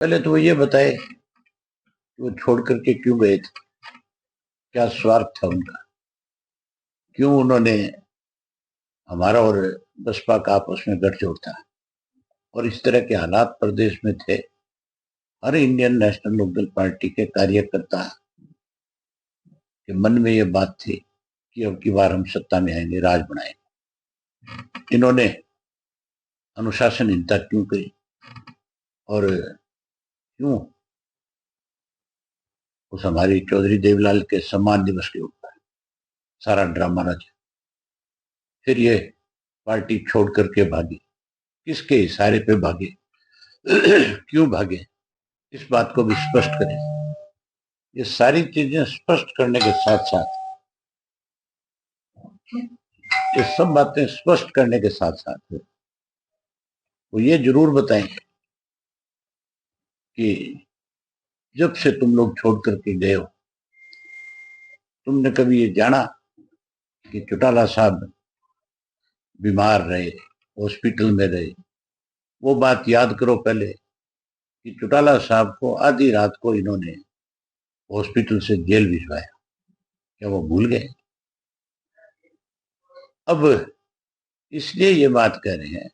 पहले तो वो ये बताए कि वो छोड़ करके क्यों गए थे, क्या स्वार्थ था उनका, क्यों उन्होंने हमारा और बसपा का आपस में गठजोड़ था और इस तरह के हालात प्रदेश में थे। हर इंडियन नेशनल लोकदल पार्टी के कार्यकर्ता के मन में ये बात थी कि अब की बार हम सत्ता में आएंगे, राज बनाएंगे। इन्होंने अनुशासनहीनता क्यों करी और क्यों उस हमारी चौधरी देवलाल के सम्मान दिवस के ऊपर सारा ड्रामा रचा। फिर ये पार्टी छोड़ करके भागी, किसके इशारे पे भागे, क्यों भागे, इस बात को भी स्पष्ट करें। ये सारी चीजें स्पष्ट करने के साथ साथ, ये सब बातें स्पष्ट करने के साथ साथ वो ये जरूर बताएं कि जब से तुम लोग छोड़ करके गए हो, तुमने कभी ये जाना कि चौटाला साहब बीमार रहे, हॉस्पिटल में रहे? वो बात याद करो पहले कि चौटाला साहब को आधी रात को इन्होंने हॉस्पिटल से जेल भिजवाया। क्या वो भूल गए? अब इसलिए ये बात कह रहे हैं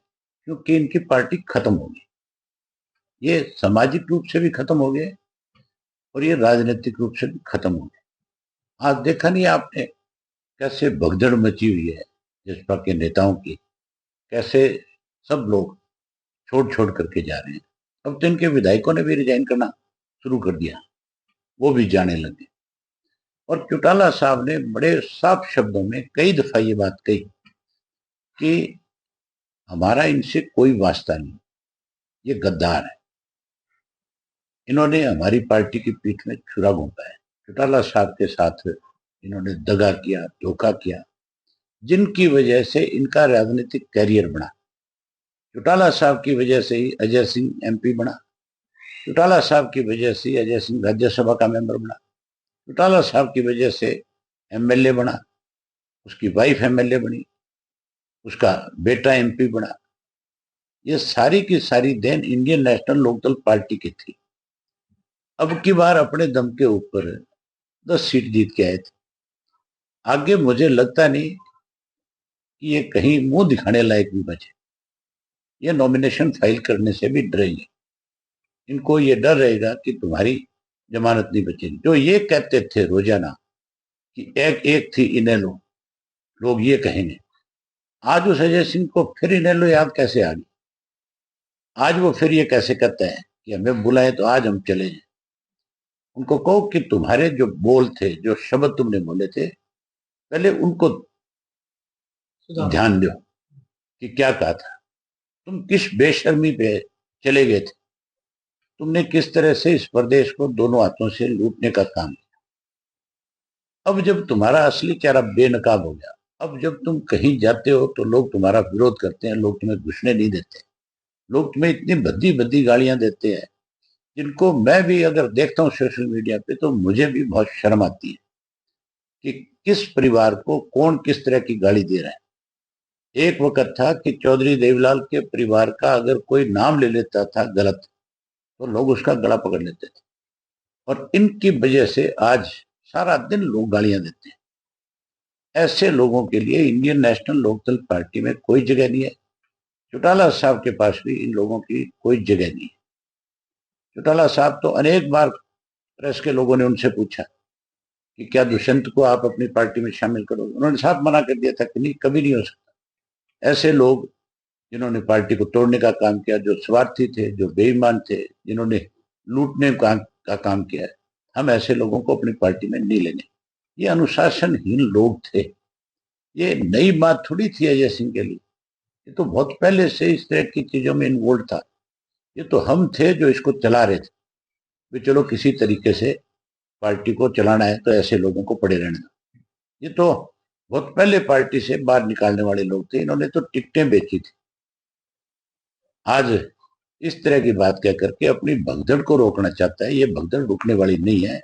क्योंकि इनकी पार्टी खत्म हो गई। ये सामाजिक रूप से भी खत्म हो गए और ये राजनीतिक रूप से भी खत्म हो गए। आज देखा नहीं आपने कैसे भगदड़ मची हुई है जसपा के नेताओं की, कैसे सब लोग छोड़ छोड़ करके जा रहे हैं। अब तो इनके विधायकों ने भी रिजाइन करना शुरू कर दिया, वो भी जाने लगे। और चौटाला साहब ने बड़े साफ शब्दों में कई दफा ये बात कही कि हमारा इनसे कोई वास्ता नहीं, ये गद्दार है, इन्होंने हमारी पार्टी की पीठ में छुरा घोंपा है। चौटाला साहब के साथ इन्होंने दगा किया, धोखा किया, जिनकी वजह से इनका राजनीतिक कैरियर बना। चौटाला साहब की वजह से ही अजय सिंह एमपी बना, चौटाला साहब की वजह से अजय सिंह राज्यसभा का मेंबर बना, चौटाला साहब की वजह से एमएलए बना, उसकी वाइफ एमएलए बनी, उसका बेटा एमपी बना। ये सारी की सारी देन इंडियन नेशनल लोकदल पार्टी की थी। अब की बार अपने दम के ऊपर 10 सीट जीत के आए थे। आगे मुझे लगता नहीं कि ये कहीं मुंह दिखाने लायक भी बचे। ये नॉमिनेशन फाइल करने से भी डरेंगे, इनको ये डर रहेगा कि तुम्हारी जमानत नहीं बचेगी। जो ये कहते थे रोजाना कि एक एक थी इनेलो, लोग ये कहेंगे। आज उस अजय सिंह को फिर इनेलो याद कैसे आ गई? आज वो फिर ये कैसे कहते हैं कि हमें बुलाए तो आज हम चले जाए? उनको कहो कि तुम्हारे जो बोल थे, जो शब्द तुमने बोले थे, पहले उनको ध्यान दो कि क्या कहा था। तुम किस बेशर्मी पे चले गए थे, तुमने किस तरह से इस प्रदेश को दोनों हाथों से लूटने का काम किया। अब जब तुम्हारा असली चेहरा बेनकाब हो गया, अब जब तुम कहीं जाते हो तो लोग तुम्हारा विरोध करते हैं, लोग तुम्हें घुसने नहीं देते, लोग तुम्हें इतनी भद्दी भद्दी गालियां देते हैं जिनको मैं भी अगर देखता हूँ सोशल मीडिया पे तो मुझे भी बहुत शर्म आती है कि किस परिवार को कौन किस तरह की गाली दे रहा है। एक वक्त था कि चौधरी देवलाल के परिवार का अगर कोई नाम ले लेता था गलत तो लोग उसका गला पकड़ लेते थे, और इनकी वजह से आज सारा दिन लोग गालियां देते हैं। ऐसे लोगों के लिए इंडियन नेशनल लोकदल पार्टी में कोई जगह नहीं है। चौटाला साहब के पास भी इन लोगों की कोई जगह नहीं है। चौटाला साहब तो अनेक बार प्रेस के लोगों ने उनसे पूछा कि क्या दुष्यंत को आप अपनी पार्टी में शामिल करोगे, उन्होंने साफ मना कर दिया था कि नहीं, कभी नहीं हो सकता। ऐसे लोग जिन्होंने पार्टी को तोड़ने का काम किया, जो स्वार्थी थे, जो बेईमान थे, जिन्होंने लूटने का काम किया है, हम ऐसे लोगों को अपनी पार्टी में नहीं लेंगे। ये अनुशासनहीन लोग थे। ये नई बात थोड़ी थी अजय सिंह के लिए, ये तो बहुत पहले से इस तरह की चीजों में इन्वॉल्व था। ये तो हम थे जो इसको चला रहे थे कि चलो किसी तरीके से पार्टी को चलाना है तो ऐसे लोगों को पड़े रहने दो। ये तो बहुत पहले पार्टी से बाहर निकालने वाले लोग थे, इन्होंने तो टिकटें बेची थी। आज इस तरह की बात कह करके अपनी भगदड़ को रोकना चाहता है। ये भगदड़ रुकने वाली नहीं है।